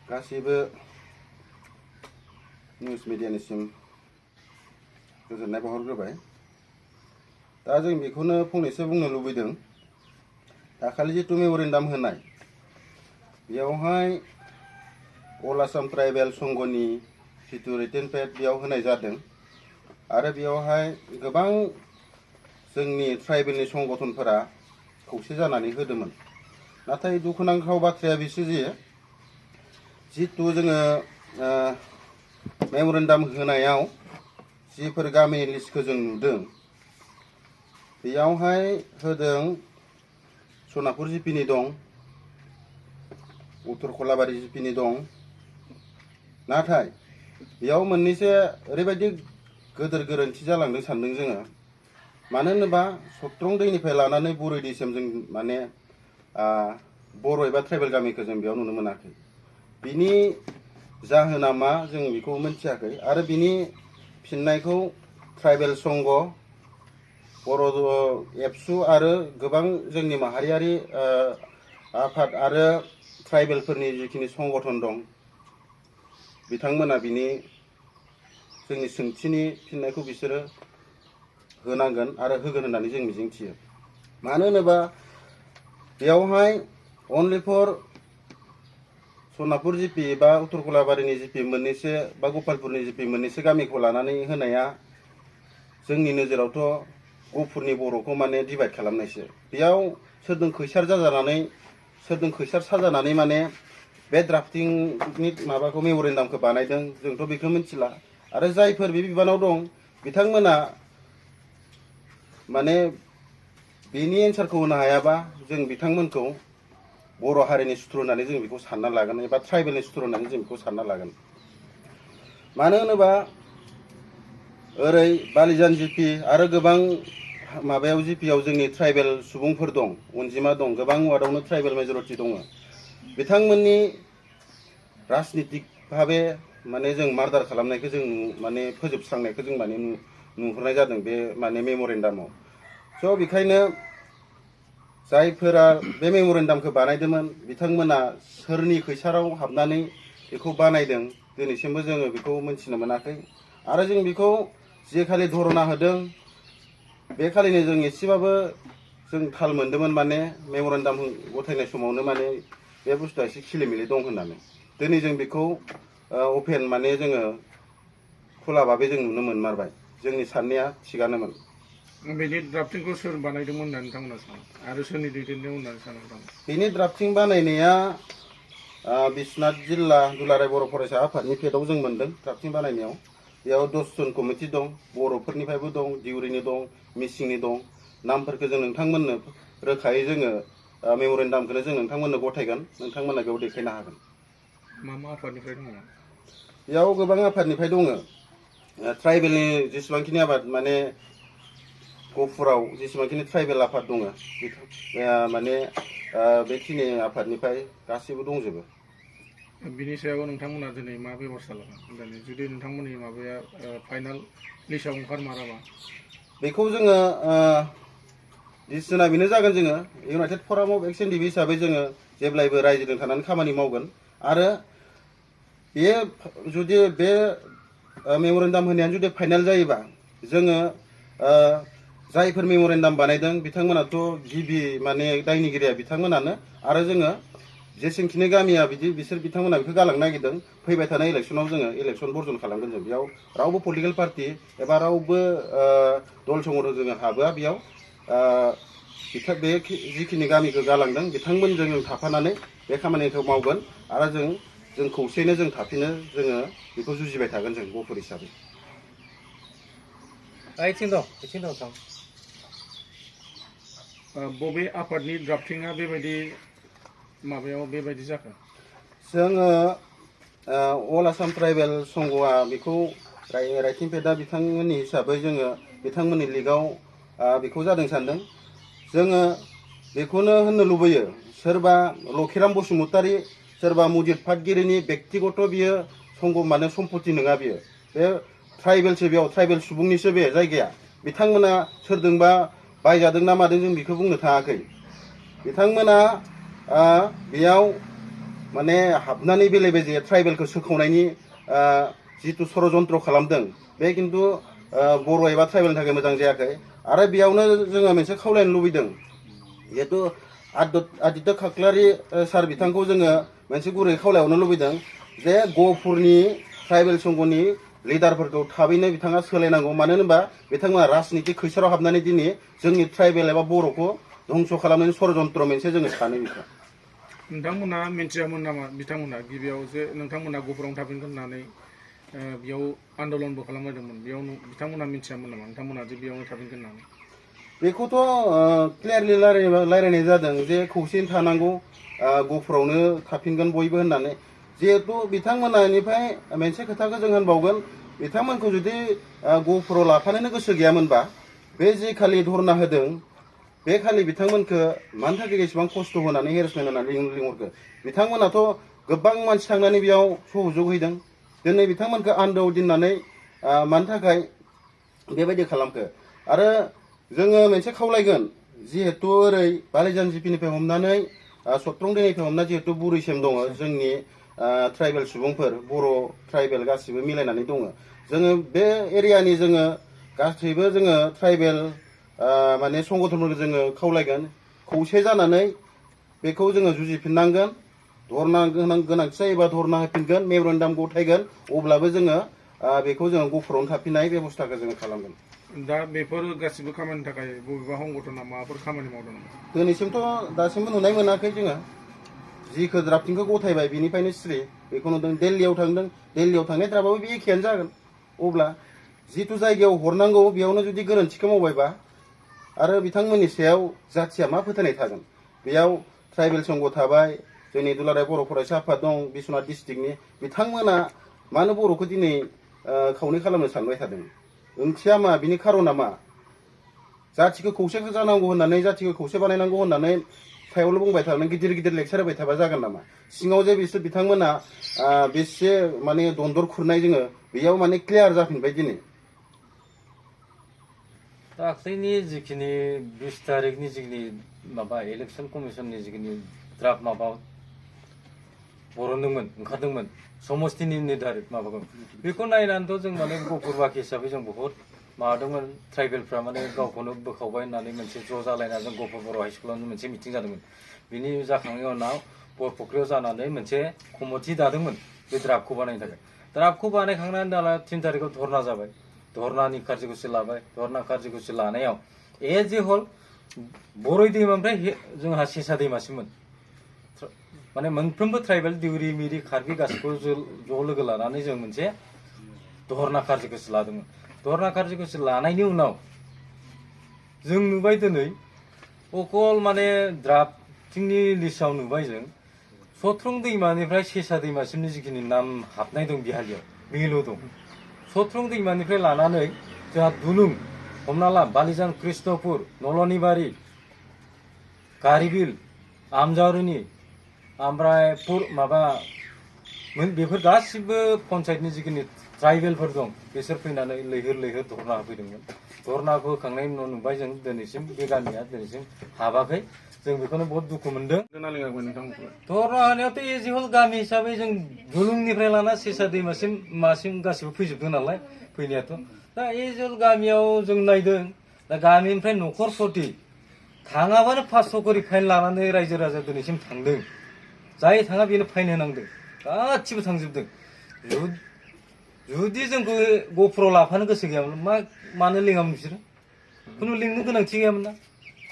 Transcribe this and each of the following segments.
गासिबो निउस मिडियानिसिम गोजोननाय बावहरग्रोबाय। दा जों बेखौनो फंनैसो बुंनो लुबैदों। दाखालि जितु मेम'रेन्डाम होनाय बेयावहाय अल आसाम ट्राइबेल संघनि जितु रिटेन पेड बेयाव होनाय जादों आरो बेयावहाय गोबां जोंनि ट्राइबेलनि संगठनफोरा खौसे जानानै होदोंमोन। नाथाय दुखुनांथाव बाथ्राया बिसो जितु जोङो मेम'रेन्डाम होनायाव जिफोर गामिनि लिस्टखौ जों नुदों बेयावहाय होदों सनापुर जिपिनि दं, उत्तर खलाबारि जिपिनि दं। नाथाय बेयाव मोननैसो ओरैबायदि गोदोर गोरोन्थि जालांदों सानदों जोङो। मानो होनोबा सत्रं दैनिफ्राय लानानै बुरै दैसिम जों माने बर' एबा ट्राइबेल गामिखौ जों बेयाव नुनो मोनाखै। बिनि जाहोना मा जों बेखौ मिथियाखै आरो बिनि फिननायखौ ट्राइबेल संघ, बर' एबसु आरो गोबां जोंनि माहारियारि आफाद आरो ट्राइबेलफोरनि जिखिनि संगठन दं बिथांमोना बिनि जोंनि सोंथिनि फिननायखौ बिसोरो होनांगोन आरो होगोन होननानै जों मिजिंथियो। मानो होनोबा बेयावहाय अनलि फर सनापुर जिपि बा उत्तर खलाबारिनि जिपि मोननैसो बा गपालपुरनि जिपि मोननैसो गामिखौ लानानै होनाया जोंनि नोजोरावथ' गफुरनि बर'खौ माने डिभाइड खालामनायसो। बेयाव सोरजों खैसार जाजानानै सोरजों खैसार साजानानै माने बे ड्राफ्टिंनि माबाखौ मेम'रेन्डामखौ बानायदों जोंथ' बेखौ मिथिला। आरो जायफोर बे बिबानाव दं बिथांमोना माने बेनि एन्सारखौ होनो हायाबा जों बिथांमोनखौ बर' हारिनि सुथुर होननानै जों बेखौ सानना लागोन एबा ट्राइबेलनि सुथुर होननानै जों बेखौ सानना लागोन। मानो होनोबा ओरै बालिजान जिपि आरो गोबां माबायाव जिपियाव जोंनि ट्राइबेल सुबुंफोर दं, अनजिमा दं, गोबां वार्डआवनो ट्राइबेल मेजरिटि दङ। बिथांमोननि राजनितिक भाबे माने जों मार्डार खालामनायखौ जों माने फोजोबस्रांनायखौ जों माने नुहुरनाय जादों बे माने मेम'रेन्डामाव। स' बेखायनो जायफोरा बे मेम'रेन्डामखौ बानायदोंमोन बिथांमोना सोरनि खैसाराव हाबनानै बेखौ बानायदों दिनैसिमबो जोङो बेखौ मिथिनो मोनाखै। आरो जों बेखौ जे खालि धरना होदों बे खालिनो जों एसेबाबो जों थाल मोन्दोंमोन माने मेम'रेन्डाम गथायनाय समावनो माने बे बुस्थुआ एसे खिलिमिलि दं होननानै। दिनै जों बेखौ अपेन माने जोङो खुला भाबै जों नुनो मोनमारबाय। जोंनि साननाया थिगानोमोन। बेनि ड्राफ्टिंखौ सोर बानायदोंमोन होननानै नोंथांमोना सानो आरो सोरनि दैदेननायाव होननानै सानो नोंथांमोना? बेनि ड्राफ्टिं बानायनाया बिश्वनाथ जिल्ला दुलाराय बर' फरायसा आफादनि पेडआव जों मोन्दों। ड्राफ्टिं बानायनायाव बेयाव 10 जन कमिटि दं, बर'फोरनिफ्रायबो दं, दिउरिनि दं, मिसिंनि दं। नामफोरखौ जों नोंथांमोननो रोखायै जोङो मेम'रेन्डामखौनो जों नोंथांमोननो गथायगोन, नोंथांमोना बेयाव देखायनो हागोन। मा मा आफादनिफ्राय दङ? बेयाव गोबां आफादनिफ्राय दङ। ट्राइबेलनि जेसेबांखिनि आफाद माने गफुराव जेसेबांखिनि ट्राइबेल आफाद दङ माने बेखिनि आफादनिफ्राय गासैबो दंजोबो। बिनि सायाव नोंथांमोना दिनै मा बेबस्था लागोन? दिनै जुदि नोंथांमोननि माबाया फाइनाल लिस्टआव ओंखारमाराबा बेखौ जोङो डिसिसना बेनो जागोन। जोङो united forum of ex N D B हिसाबै जोङो जेब्लायबो रायजोजों थानानै खामानि मावगोन। आरो बे जुदि बे मेम'रेन्डाम होनायानो जुदि फाइनाल जायोबा जोङो जायफोर मेम'रेन्डाम बानायदों बिथांमोनाथ' गिबि माने दायनिगिरिया बिथांमोनानो। आरो जोङो जेसेबांखिनि गामिया बिसोर बिथांमोना बेखौ गालांनो नागिरदों फैबाय थानाय इलेक्सनाव जोङो इलेक्सन बर्जन खालामगोन। जों बेयाव रावबो पलिटिकेल पार्टि एबा रावबो दल संगठन जोङो हाबोआ। बेयाव बे जिखिनि गामिखौ गालांदों बिथांमोनजों जों थाफानानै बे खामानिखौ मावगोन। आरो जों खौसेयैनो जों थाफिनो जोङो बेखौ जुजिबाय थागोन जों गफुर हिसाबै। बबे आफादनि ड्राफ्टिंआ बेबायदि माबायाव बेबायदि जाखो? जोङो अल आसाम ट्राइबेल संघआ बेखौ राइटिं पेडआ बिथांमोननि हिसाबै जोङो बिथांमोननि लिगआव बेखौ जादों सानदों। जोङो बेखौनो होननो लुबैयो सोरबा लखिराम बसुमतारी सोरबा मुदित पाटगिरिनि बेक्तिगत बियो संघ माने सम्पति नङा। बियो बे ट्राइबेलसो, बेयाव ट्राइबेल सुबुंनिसो बे जायगाया। बिथांमोना सोरजोंबा बायजादों ना मादों जों बेखौ बुंनो थाङाखै। बिथांमोना बेयाव माने हाबनानै बेले बेजे ट्राइबेलखौ सोखावनायनि जिथु षड़यन्त्र खालामदों बे खिन्थु बर' एबा ट्राइबेलनि थाखाय मोजां जायाखै आरो बेयावनो जोङो मोनसे खावलायनो लुबैदों जिहेतु आदित्य खाख्लारि सार बिथांखौ जोङो मोनसे गुरै खावलायहरनो लुबैदों जे गहपुरनि ट्राइबेल संघनि लिडारफोरखौ थाबैनो बिथाङा सोलायनांगौ मानो होनोबा बिथांमोना राजनिति खैसाराव हाबनानै दिनै जोंनि ट्राइबेल एबा बर'खौ धंस खालामनायनि षड़यन्त्र मोनसे जोङो सानो बेखौ नोंथांमोना मिन्थियामोन नामा बिथांमोना गिबियाव जे नोंथांमोना गहपुरावनो थाफिनगोन होननानै बेयाव आन्दलनबो खालामबायदोंमोन बेयाव बिथांमोना मिन्थियामोन नामा नोंथांमोना जे बेयावनो थाफिनगोन होननानै बेखौथ' क्लियारलि रायलायनाय जादों जे खौसेयै थानांगौ गहपुरावनो थाफिनगोन बयबो होननानै जिहेतु बिथांमोनानिफ्राय मोनसे खोथाखौ जों होनबावगोन बिथांमोनखौ जुदि गहपुराव लाफानोनो गोसो गैयामोनबा बे जे खालि धरना होदों बे खालि बिथांमोनखौ मानि थाखाय एसेबां खस्थ' होनानै हेरेसमेन्ट होनानै लिंहरखो बिथांमोनाथ' गोबां मानसि थांनानै बेयाव सहयोग हैदों दिनै बिथांमोनखौ आन्दोआव दोननानै मानि थाखाय बेबायदि खालामखो आरो जोङो मोनसे खावलायगोन जिहेतु ओरै बालिजान जिपिनिफ्राय हमनानै सत्रं दैनिफ्राय हमना जिहेतु बुरैसिम दङ जोंनि ट्राइबेल सुबुंफोर बर' ट्राइबेल गासिबो मिलायनानै दङ जोङो बे एरियानि जोङो गासैबो जोङो ट्राइबेल माने संगठनफोरखौ जोङो खावलायगोन खौसे जानानै बेखौ जोङो जुजिफिननांगोन धरना गोनांथि जायोबा धरना होफिनगोन मेमरेन्डाम गथायगोन अब्लाबो जोङो बेखौ जोङो गहपुरावनो थाफिननाय बेबस्थाखौ जोङो खालामगोन दा बेफोर गासिबो खामानिनि थाखाय बबेबा संगठना माबाफोर खामानि मावदों नामा दिनैसिमथ' दासिमबो नुनाय मोनाखै जोङो जिखौ द्राफ्टिंखौ गथायबाय बिनिफ्रायनो सिरि बेखौ नुदों दिल्लीयाव थांदों दिल्लीयाव थांनाय द्राफ्टआबो बे एखेयानो जागोन अब्ला जिथु जायगायाव हरनांगौ बेयावनो जुदि गोरोन्थिखौ मावबायबा आरो बिथांमोननि सायाव जाथिया मा फोथायनाय थागोन बेयाव ट्राइबेल संघ थाबाय जोंनि दुलाराय बर' फरायसा आफाद दं बिश्वनाथ डिस्ट्रिक्टनि बिथांमोना मानो बर'खौ दिनै खावनै खालामनो सानबाय थादों ओंथिया मा बिनि खारना मा जाथिखौ खौसे जानांगौ होननानै जाथिखौ खौसे बानायनांगौ होननानै सायावल' बुंबाय थानानै गिदिर गिदिर लेक्सार होबाय थाबा जागोन नामा सिङाव जे बिसोर बिथांमोना बेसे माने दन्दर खुरनाय जोङो बेयाव माने क्लियार जाफिनबाय दिनै दाख्लैनि जिखिनि 20 तारिखनि जिखिनि माबा इलेक्सन कमिसननि जिखिनि द्राफ्ट माबा बरनदोंमोन ओंखारदोंमोन समस्तिनि निर्धारित माबाखौ बेखौ नायनानैथ' जों माने गहपुरबाखि हिसाबै जों बहुत माबादोंमोन ट्राइबेलफ्रा माने गावखौनो बोखावबाय होननानै मोनसे ज' जालायना जों गहपुर बर' हाइ स्कुलावनो मोनसे मिटिं जादोंमोन बिनि जाखांनायनि उनाव बरफुख्रियाव जानानै मोनसे कमिटि दादोंमोन बे द्राफ्टखौ बानायनो थाखाय द्राफ्टखौ बानायखांनानै दाला 3 तारिखआव धरना जाबाय धरनानि कार्ज'कुसि लाबाय धरना कार्ज'कुसि लानायाव एज ए हल बरै दैमानिफ्राय जोंहा सेसा दैमासिममोन माने मोनफ्रोमबो ट्राइबेल दिउरि मिरि कार्बि गासिखौबो ज' लोगो लानानै जों मोनसे धरना कार्ज'कुसि लादोंमोन धरना कार्ज'कुसि लानायनि उनाव जों नुबाय दिनै अकल माने द्राफ्टिंनि लिस्टआव नुबाय जों सत्रं दैमानिफ्राय सेसा दैमासिमनि जिखिनि नाम हाबनाय दं बिहालियाव बेल' दं सत्रं दैमानिफ्राय लानानै जोंहा दुलुं हमना ला बालिजान कृष्णपुर नलनिबारि गारिबिल आमजारुनि ओमफ्राय माबा बेफोर गासिबो पन्सायतनि जिखिनि ट्राइबेलफोर दं बिसोर फैनानै लैहोर लैहोर धरना होफैदोंमोन धरनाखौ होखांनायनि उनाव नुबाय जों दिनैसिम बे गामिया दिनैसिम हाबाखै जों बेखौनो बहुत दुखु मोनदों धरना होनायावथ' एज ए हल गामि हिसाबै जों दुलुंनिफ्राय लाना सेसा दैमासिम मासिम गासिबो फैजोबदों नालाय फैनायाथ' दा एज ए हल गामियाव जों नायदों दा गामिनिफ्राय न'खर प्रति थाङाबानो 500 करि फाइन लानानै रायजो राजा दिनैसिम थांदों जाय थाङा बेनो फाइन होनांदों गासिबो थांजोबदों जुदि जोंखौ गहपुराव लाफानो गोसो गैयामोन मानो लिङामोन बिसोरो खुनु लिंनो गोनांथि गैयामोन ना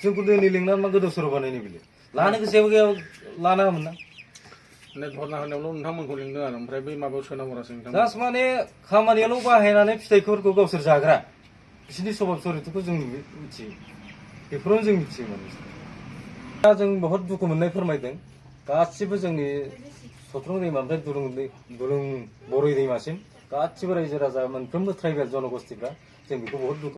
जोंखौ दिनै लिंनानै मा गोदाव सोराव बानायनो बिले लानो गोसोआबो गैया लानाङामोन ना धरना होनायावल' नोंथांमोनखौ लिंदों आरो ओमफ्राय बै माबायाव सोनांगौरासो नोंथां जास्ट माने खामानियावल' बाहायनानै फिथाइफोरखौ गावसोर जाग्रा बिसोरनि स्वभाब चरित्रखौ जों मिथियो बेफोरावनो जों मिथियो माने दा जों बहुत दुखु मोननाय फोरमायदों गासिबो जोंनि सत्रं दैमानिफ्राय दुलुं बरै दैमासिम गासिबो रायजो राजा मोनफ्रोमबो ट्राइबेल जनगोष्ठीफ्रा जों बेखौ बहुत दुखु